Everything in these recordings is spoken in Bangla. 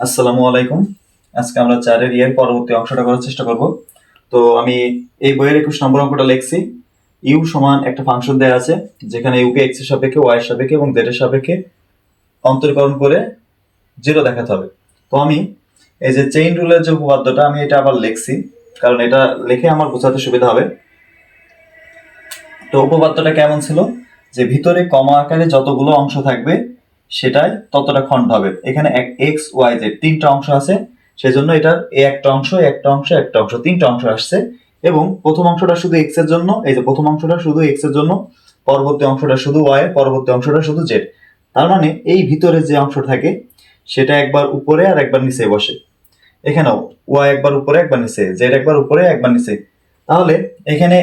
আসসালামু আলাইকুম। আজকে আমরা 4 এর পরবর্তী অংশটা করার চেষ্টা করব। তো আমি এই বইয়ের 21 নম্বর অঙ্কটা লিখছি। ইউ সমান একটা ফাংশন দেওয়া আছে, যেখানে ইউকে এক্স এর সাপেক্ষে, ওয়াই এর সাপেক্ষে এবং জেড এর সাপেক্ষে অন্তরীকরণ করে 0 দেখাতে হবে। তো আমি এই যে চেইন রুলের যে উপপাদ্যটা, আমি এটা আবার লিখছি, কারণ এটা লিখে আমার বোঝাতে সুবিধা হবে। তো উপপাদ্যটা কেমন ছিল, যে ভিতরে কমা আকারে যতগুলো অংশ থাকবে সেটাই ততটা খণ্ড হবে। এখানে এক্স ওয়াই জেড তিনটা অংশ আছে, সেজন্য এটার একটা অংশ একটা অংশ একটা অংশ তিনটা অংশ আসছে। এবং প্রথম অংশটা শুধু এক্স এর জন্য, এই যে প্রথম অংশটা শুধু এক্স এর জন্য, পরবর্তী অংশটা শুধু ওয়াই, পরবর্তী অংশটা শুধু জেড। তার মানে এই ভিতরে যে অংশ থাকে সেটা একবার উপরে আর একবার নিচে বসে। এখানেও ওয়াই একবার উপরে একবার নিচে, জেড একবার উপরে একবার নিচে। তাহলে এখানে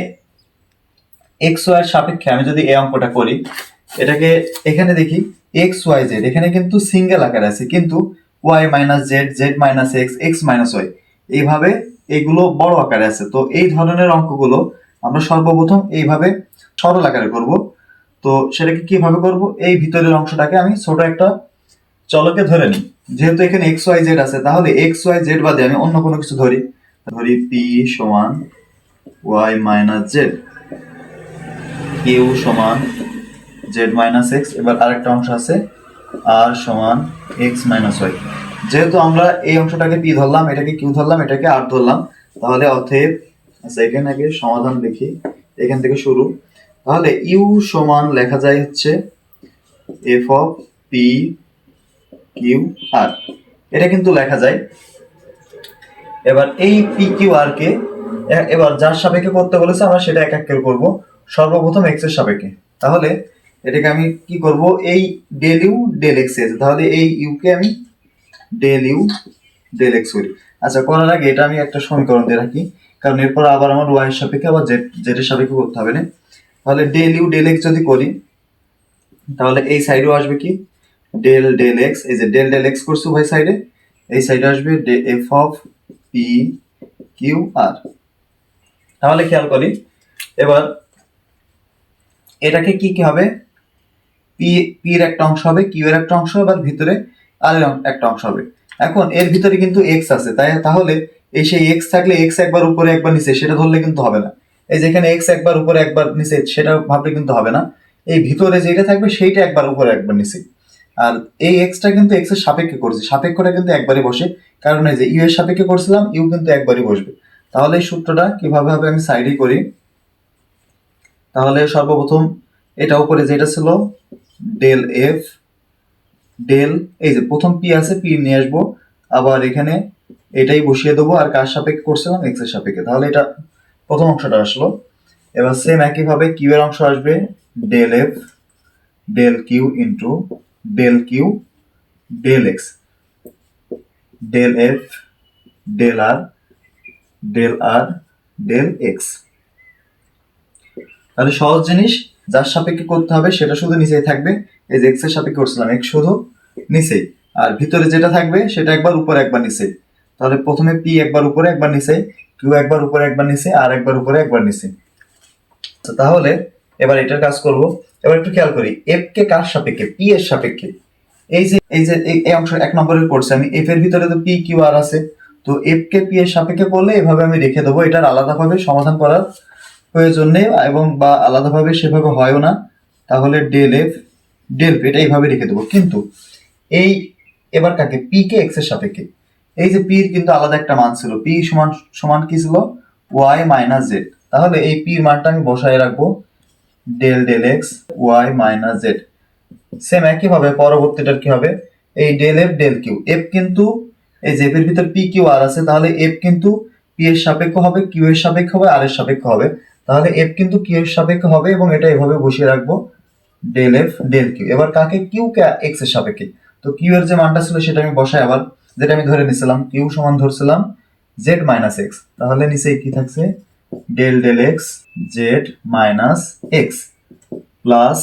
এক্স ওয়াই এর সাপেক্ষে আমি যদি এই অঙ্কটা করি, এটাকে এখানে দেখি এক্স ওয়াই জেড, এখানে কিন্তু সিঙ্গেল আকারে আছে, কিন্তু y minus z, z minus x, x minus y, এইভাবে এগুলো বড় আকারে আছে। তো এই ধরনের অঙ্কগুলো আমরা সর্বপ্রথম এইভাবে সরল আকারে করব। তো সেটাকে কিভাবে করব, এই ভিতরের অংশটাকে আমি ছোট একটা চলকে ধরে নিই। যেহেতু এখানে এক্স ওয়াই জেড আছে, তাহলে এক্স ওয়াই জেড বাদে আমি অন্য কোনো কিছু ধরি। ধরি পি সমান ওয়াই মাইনাস জেড, কিউ সমান জেড মাইনাস এক্স, এবার আরেকটা অংশ আছে আর সমান এক্স মাইনাস ওয়াই। যেহেতু আমরা এই অংশটাকে পি ধরলাম, এটাকে কিউ ধরলাম, এটাকে আর ধরলাম, তাহলে অতএব, আচ্ছা এখানে আগে সমাধান লিখি, এখান থেকে শুরু। তাহলে ইউ সমান লেখা যায় হচ্ছে F of P Q R, এটা কিন্তু লেখা যায়। এবার এই পি কিউ আর কে এবার যার সাপেক্ষে করতে বলেছে আমরা সেটা এক এক করে করবো। সর্বপ্রথম এক্স এর সাপেক্ষে, তাহলে এটাকে আমি কি করব, এই ডেল ইউ ডেল এক্স আছে, তাহলে এই ইউ কে আমি ডেল ইউ ডেল এক্স করি। আচ্ছা, করার আগে এটা আমি একটা সমীকরণ দিয়ে রাখি, কারণ এরপর আবার আমার ওয়াই এর সাপেক্ষে আবার জেড এর সাপেক্ষে করতে হবে না। তাহলে ডেল ইউ ডেল এক্স যদি করি, তাহলে এই সাইডেও আসবে কি ডেল ডেল এক্স, এই যে ডেল ডেল এক্স করছো ভাই সাইডে, এই সাইডে আসবে F of P Q R. তাহলে খেয়াল করি, এবার এটাকে কি কি হবে, পি পি এর একটা অংশ হবে, কিউ এর একটা অংশ হবে, আর ভিতরে আর একটা অংশ হবে। এখন এর ভিতরে কিন্তু এক্স আছে, তাহলে এই সেই এক্স থাকলে এক্স একবার উপরে একবার নিচে সেটা ধরলে কিন্তু হবে না। এই যেখানে এক্স একবার উপরে একবার নিচে সেটা ভাবলে কিন্তু হবে না। এই ভিতরে যেটা থাকবে সেইটা একবার উপরে একবার নিচে। আর এই এক্সটা কিন্তু এক্স এর সাপেক্ষে করছি, সাপেক্ষটা কিন্তু একবারই বসে, কারণ এই যে ইউ এর সাপেক্ষে করছিলাম, ইউ কিন্তু একবারই বসবে। তাহলে এই সূত্রটা কিভাবে হবে আমি সাইডে করি। তাহলে সর্বপ্রথম এটা উপরে যেটা ছিল ডেল এফ ডেল, এই যে প্রথম পি আছে, পি নিয়ে আসবো, আবার এখানে এটাই বসিয়ে দেবো, আর কার সাপেক্ষে করছিলাম এক্স এর সাপেক্ষে, তাহলে এটা প্রথম অংশটা আসলো। এবার সেম একইভাবে কিউ এর অংশ আসবে del F del Q into del Q del X, del F del R del R del X. তাহলে সহজ জিনিস, যার সাপেক্ষে করতে হবে সেটা শুধু নিচেই থাকবে। এই যে এক্স এর সাপেক্ষে করছিলাম, এক্স শুধু নিচেই, আর ভিতরে যেটা থাকবে সেটা একবার উপরে একবার নিচে। তাহলে প্রথমে পি একবার উপরে একবার নিচে, কিউ একবার উপরে একবার নিচে, আর একবার উপরে একবার নিচে। তাহলে এবার এটার কাজ করব। এবার একটু খেয়াল করি, এফ কে কার সাপেক্ষে, পি এর সাপেক্ষে। এই যে এই অংশ এক নম্বরের করছে আমি, এফ এর ভিতরে তো পি কিউ আর আছে, তো এফ কে পি এর সাপেক্ষে করলে এভাবে আমি রেখে দেবো, এটার আলাদাভাবে সমাধান করার প্রয়োজন নেই, এবং বা আলাদাভাবে সেভাবে হয়ও না। তাহলে ডেল এফ ডেল পি এটা এইভাবে রেখে দেবো। কিন্তু এই এবার কাকে, পি কে এক্স এর সাপেক্ষে, এই যে পি এর কিন্তু আলাদা একটা মান ছিল, পি সমান সমান কি ছিল ওয়াই মাইনাস জেড। তাহলে এই পি এর মানটা আমি বসায় রাখবো del del x y minus z. Same একই ভাবে পরবর্তীটার কি হবে, এই del F del q, f কিন্তু এই যে এফ এর ভিতর পি কিউ আর আছে, তাহলে এফ কিন্তু পি এর সাপেক্ষ হবে, কিউ এর সাপেক্ষ হবে, আর এর সাপেক্ষ হবে। তাহলে এফ কিন্তু কিউ এর সাপেক্ষ হবে, এবং এটা এভাবে বসিয়ে রাখবো ডেল এফ ডেল কিউ। এবার কাকে, কিউ কে এক্স এর সাপেক্ষে, তো কিউ এর যে মানটা ছিল সেটা আমি বসাই, আবার যেটা আমি ধরে নিছিলাম কিউ সমান ধরছিলাম জেড মাইনাস এক্স, তাহলে নিচে কি থাকছে del del x z minus x plus,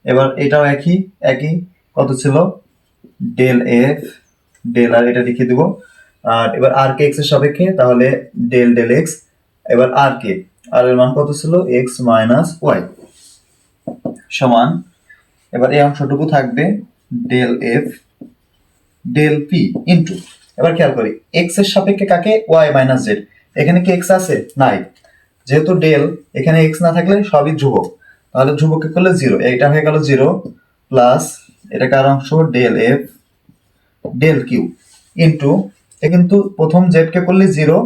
এবার এটাও একই একই, কত ছিল ডেল এফ ডেল আর, এটা লিখে দিব। আর এবার আর কে এক্স এর সাপেক্ষে, তাহলে ডেল ডেল এক্স, এবার আর কে, আর এর মান কত ছিল এক্স মাইনাস ওয়াই সমান, এবার এই অংশটুকু থাকবে del F del p into, এবার খেয়াল করি এক্স এর সাপেক্ষে কাকে, ওয়াই মাইনাস জেড। এখানে কি এক্স আছে, নাই, যেহেতু ডেল এখানে এক্স না থাকলে সবই ধ্রুবক, তাহলে ধ্রুবককে করলে জিরো, এইটা হয়ে গেল জিরো প্লাস এটা কার অংশ del F del Q into, এ কিন্তু প্রথম জেড কে করলে জিরো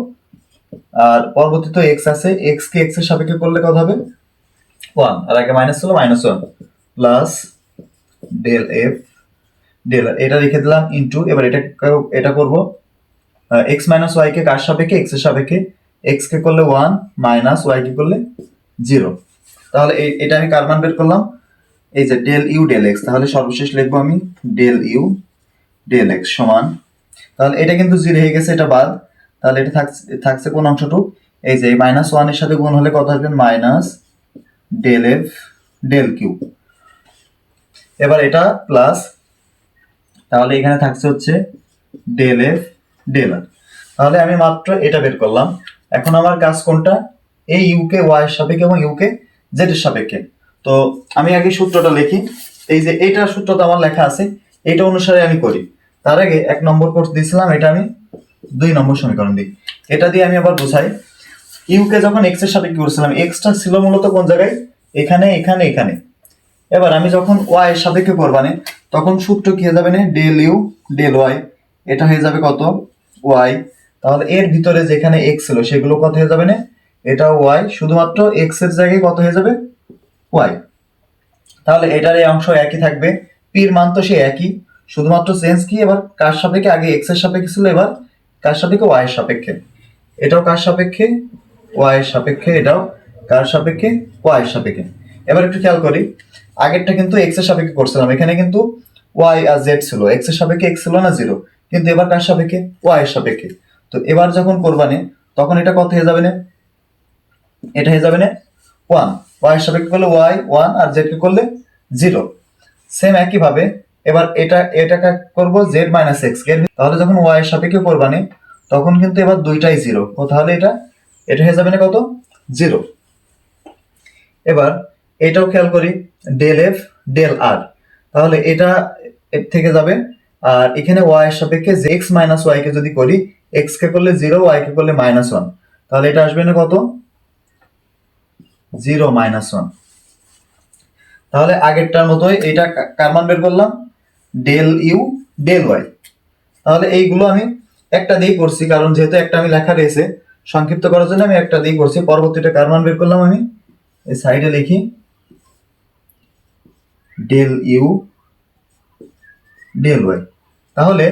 আর পরবর্তীতে এক্স আছে, এক্স কে এক্স এর সাপেক্ষে করলে কত হবে ওয়ান, আর আগে মাইনাস ছিল minus one plus del F del, এটা রেখে দিলাম ইন্টু, এবার এটা করব এক্স মাইনাস ওয়াই কে কার সাপেক্ষে, এক্স এর সাপেক্ষে, এক্স কে করলে ওয়ান মাইনাস ওয়াই কে করলে জিরো, তাহলে এটা আমি কার মান বের করলাম, এই যে ডেল ইউ ডেল এক্স, তাহলে সর্বশেষ লিখবো আমি ডেল ইউ ডেল এক্স সমান, তাহলে এটা কিন্তু জিরো হয়ে গেছে, এটা বাদ, তাহলে এটা থাকছে কোন অংশটুক, এই যে মাইনাস ওয়ান এর সাথে গুণ হলে কত আসবে minus del F del Q, এবার এটা প্লাস, তাহলে এখানে থাকছে হচ্ছে ডেল এফ ডেল আর, তাহলে আমি মাত্র এটা বের করলাম। এখন আমার কাজ কোনটা, এই ইউকে ওয়াই এর সাপেক্ষে এবং ইউকে জেড এর সাপেক্ষে, তো আমি আগে সূত্রটা লিখি, এই যে এইটা সূত্রটা আমার লেখা আছে, এটা অনুসারে আমি করি। তার আগে এক নম্বর কোর্স দিয়েছিলাম, এটা আমি 2 নম্বর সমীকরণ দিই, এটা দিয়ে আমি আবার বোঝাই। ইউকে যখন এক্স এর সাপেক্ষে করছিলাম, এক্সটা ছিল মূলত কোন জায়গায়, এখানে এখানে এখানে, এবার আমি যখন ওয়াই এর সাপেক্ষে করবানে তখন সূত্র কি হয়ে যাবে না, ডেল ইউ ডেল ওয়াই, এটা হয়ে যাবে কত ওয়াই, তাহলে এর ভিতরে যেখানে এক্স ছিল সেগুলো কত হয়ে যাবে না, এটা ওয়াই, শুধুমাত্র এক্স এর জায়গায় কত হয়ে যাবে ওয়াই, তাহলে এটার এই অংশ একই থাকবে, পির মান তো সে একই, শুধুমাত্র চেঞ্জ কি, এবার কার সাপেক্ষে, আগে এক্স এর সাপেক্ষে ছিল, এবার কার সাপেক্ষে ওয়াই এর সাপেক্ষে, এটাও কার সাপেক্ষে ওয়াই এর সাপেক্ষে, এটাও কার সাপেক্ষে ওয়াই এর সাপেক্ষে। এবার একটু খেয়াল করি, আগেরটা কিন্তু এক্স এর সাপেক্ষে করছিলাম, এখানে কিন্তু ওয়াই আর জেড ছিল, এক্স এর সাপেক্ষে এক্স ছিল না জিরো, কিন্তু এবার কার সাপেক্ষে ওয়াই এর সাপেক্ষে, তো এবার যখন করবানে তখন এটা কত হয়ে যাবে না, এটা হয়ে যাবে না ওয়ান, ওয়াই এর সাপেক্ষে করলে ওয়াই ওয়ান আর জেড কে করলে জিরো, সেম একই ভাবে এবার এটাকে করব জেড মাইনাস এক্স কে, তাহলে যখন ওয়াই এর সাপেক্ষে করবানে তখন কিন্তু এবার দুইটাই জিরো, তাহলে এটা হয়ে যাবে না কত জিরো। এবার এটাও খেয়াল করি ডেল এফ ডেল আর, তাহলে এটা এর থেকে যাবে, আর এখানে ওয়াই এর সাপেক্ষে যে এক্স মাইনাস ওয়াই কে যদি করি, এক্স কে করলে জিরো ওয়াই কে করলে মাইনাস ওয়ান, তাহলে এটা আসবে না কত জিরো মাইনাস ওয়ান, তাহলে আগেরটার মতোই এটা কার মান বের করলাম ডেল ইউ ডেল ওয়াই, তাহলে এইগুলো আমি একটা দিয়ে করছি, কারণ যেহেতু একটা আমি লেখা রয়েছে সংক্ষিপ্ত করার জন্য আমি একটা দিয়ে করছি, পরবর্তীটা কার মান বের করলাম আমি এই সাইডে লিখি ডেল ইউ ডেল ওয়াই, তাহলে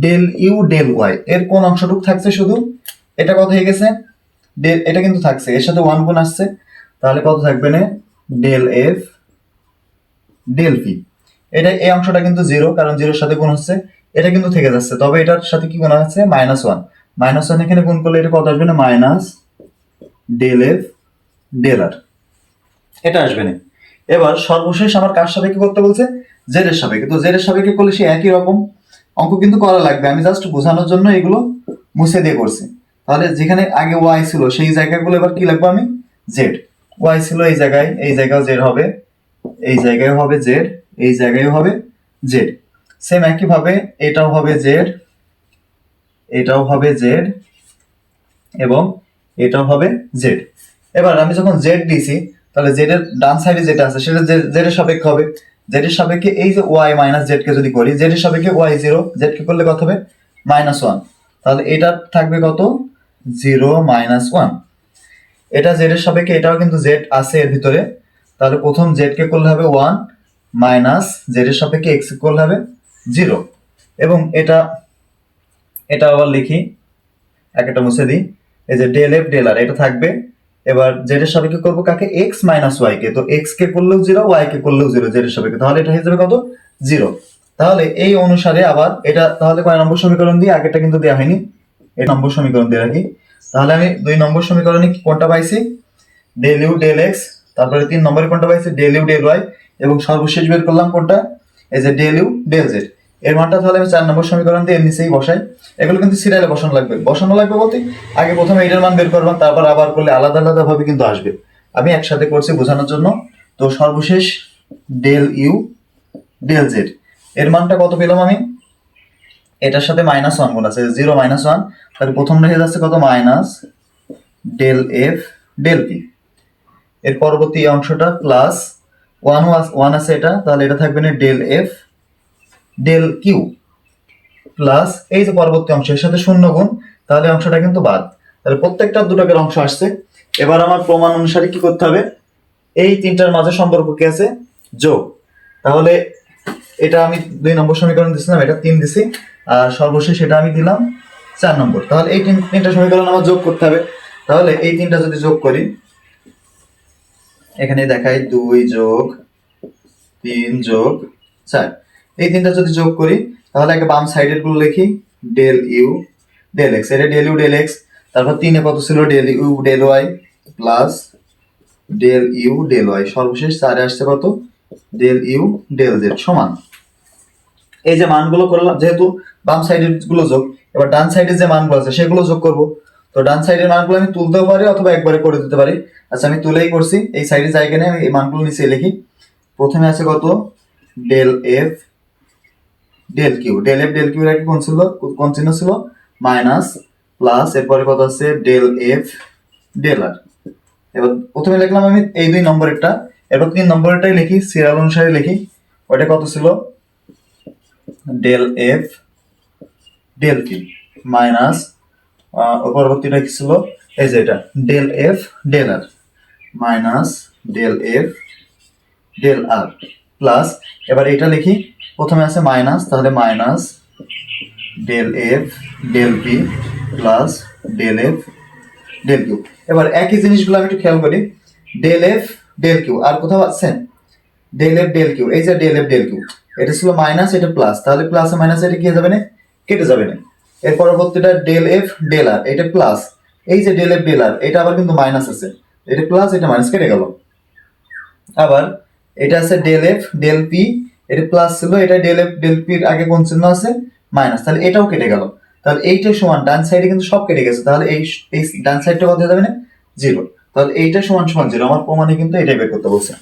ডেল ইউ ডেল ওয়াই এর কোন অংশটুকু থাকছে, শুধু এটা কত হয়ে গেছে ডেল, এটা কিন্তু থাকছে, এর সাথে ওয়ান গুণ আসছে, তাহলে কত থাকবে না ডেল এফ ডেল পি, এটা এই অংশটা কিন্তু জিরো, কারণ জিরোর সাথে গুণ হচ্ছে, এটা কিন্তু থেকে যাচ্ছে, তবে এটার সাথে কি গুণ আছে মাইনাস ওয়ান, মাইনাস ওয়ান এখানে গুণ করলে এটা কত আসবে না মাইনাস ডেল এফ ডেল আর, এটা আসবে না। এবার সর্বশেষ আমার কার সাপেক্ষে করতে বলছে, জেড এর সাপেক্ষে, তো জেড এর সাপেক্ষে করলে সে একই রকম অঙ্ক কিন্তু করা লাগবে, আমি জাস্ট বোঝানোর জন্য এগুলো মুছে দিয়ে করছি। তাহলে যেখানে আগে ওয়াই ছিল সেই জায়গাগুলো এবার কি লিখবো আমি জেড, ওয়াই ছিল এই জায়গায়, এই জায়গাও জেড হবে, এই জায়গায় হবে জেড, এই জায়গায় হবে জেড, সেম একই ভাবে এটাও হবে জেড, এটাও হবে জেড এবং এটাও হবে জেড। এবার আমি যখন জেড দিছি তাহলে জেড এর ডান সাইডে যেটা আছে সেটা জেড এর সাপেক্ষে হবে, জেড এর সাপেক্ষে এই যে ওয়াই মাইনাস জেড কে যদি করি, জেড এর সাপেক্ষে ওয়াই জিরো, জেড কে করলে কত হবে মাইনাস ওয়ান, তাহলে এটা থাকবে কত জিরো মাইনাস ওয়ান, এটা জেড এর সাপেক্ষে, এটাও কিন্তু জেড আছে এর ভিতরে, তাহলে প্রথম জেড কে করলে হবে ওয়ান মাইনাস জেড এর সাপেক্ষে এক্স কে করলে হবে জিরো, এবং এটা আবার লিখি একটা মুছে দিই, এই যে ডেল এফ ডেল আর এটা থাকবে, এবার জেড এর সাপেক্ষে করবো কাকে এক্স মাইনাস ওয়াই কে, তো এক্স কে করলেও জিরো ওয়াই কে করলেও জিরো জেড এর সাপেক্ষে, তাহলে এটা হয়ে যাবে কত জিরো। তাহলে এই অনুসারে আবার এটা তাহলে কয় নম্বর সমীকরণ দিয়ে, আগেটা কিন্তু দেওয়া হয়নি, এই নম্বর সমীকরণ দিয়ে রাখি, তাহলে আমি 2 নম্বর সমীকরণে কোনটা পাইছি ডেল ইউ ডেল এক্স, তারপরে 3 নম্বরে কোনটা পাইছি ডেল ইউ ডেল ওয়াই, এবং সর্বশেষ বের করলাম কোনটা এই যে ডেল ইউ ডেল জেড, এর মানটা তাহলে আমি 4 নম্বর সমীকরণ দিয়ে নিচেই বসাই, এগুলো কিন্তু সিরিয়ালে বসানো লাগবে বলতে আগে প্রথমে এটার মান বের করলাম, তারপর আবার করলে আলাদা আলাদা ভাবে কিন্তু আসবে, আমি একসাথে করছি বোঝানোর জন্য। তো সর্বশেষ ডেল ইউ ডেল জেড এর মানটা কত পেলাম আমি এটার সাথে মাইনাস ওয়ান গুণ আছে, 0 মাইনাস ওয়ান, তাহলে প্রথম রেখে যাচ্ছে কত, minus del F del p. এর পরবর্তী অংশটা প্লাস ওয়ান আছে এটা, তাহলে এটা থাকবে না del F del q plus এই যে পরবর্তী অংশের সাথে শূন্য গুণ, তাহলে অংশটা কিন্তু বাদ। তাহলে প্রত্যেকটা দুটোকের অংশ আসছে। এবার আমার প্রমাণ অনুসারে কি করতে হবে, এই তিনটার মাঝে সম্পর্ক কি আছে, যোগ। তাহলে এটা আমি 2 নম্বর সমীকরণ দিছিলাম, এটা 3 দিছি, আর সর্বশেষ এটা আমি দিলাম 4 নম্বর। তাহলে এই তিনটা সমীকরণ আমার যোগ করতে হবে। তাহলে এই তিনটা যদি যোগ করি, এখানে দেখাই 2 যোগ 3 যোগ 4, এই তিনটা যদি যোগ করি তাহলে আগে বাম সাইডের গুলো লিখি, ডেল ইউ ডেল এক্স, এটা ডেল ইউ ডেল এক্স, তারপর 3 এ কত ছিল, del u del y plus del u del y, সর্বশেষ 4 এ আসছে কত, ডেল ইউ ডেল জেড সমান। এই যে মানগুলো করলাম, যেহেতু বাম সাইডের গুলো যোগ, এবার ডান সাইডের যে মানগুলো আছে সেগুলো যোগ করব। তো ডান সাইডের মানগুলো আমি তুলতেও পারি অথবা একবারে করে দিতে পারি। আচ্ছা আমি তুলেই করছি, এই সাইডে জায়গা নিয়ে আমি এই মানগুলো নিচে লিখি। প্রথমে আছে কত, del F del Q, del F del q এর আগে কোন চিহ্ন ছিল, মাইনাস, প্লাস এরপরে কত আছে ডেল এফ ডেল আর। এবার প্রথমে লিখলাম আমি এই 2 নম্বরেরটা, এবার 3 নম্বরেরটাই লিখি, সিরিয়াল অনুসারে লিখি। ওটা কত ছিল, del F del Q minus পরবর্তীটা কি ছিল, এই যে এটা del F del R minus del F del R plus, এবার এটা লিখি, প্রথমে আছে মাইনাস, তাহলে minus del F del P plus del F del Q. এবার একই জিনিসগুলো আমি একটু খেয়াল করি, ডেল এফ ডেল কিউ আর কোথাও আছে, ডেল এফ ডেল কিউ, এই যে ডেল এফ ডেল কিউ, এটা ছিল মাইনাস, এটা প্লাস, তাহলে প্লাস মাইনাস এটা কি যাবে না, কেটে যাবে না। এর পরবর্তীটা ডেল এফ ডেল আর, এটা প্লাস, এই যে ডেল এফ ডেল আর, এটা আবার কিন্তু মাইনাস আছে, এটা প্লাস এটা মাইনাস কেটে গেল। আবার এটা আছে ডেল এফ ডেল পি, এটা প্লাস ছিল, এটা ডেল এফ ডেল পির আগে কোন চিহ্ন আছে, মাইনাস, তাহলে এটাও কেটে গেল। তাহলে এইটা সমান, ডান সাইডে কিন্তু সব কেটে গেছে, তাহলে এই ডান সাইডটা কত হয়ে যাবে না, 0। তাহলে এইটা সমান সমান 0, আমার প্রমাণে কিন্তু এটাই বের করতে বলছে।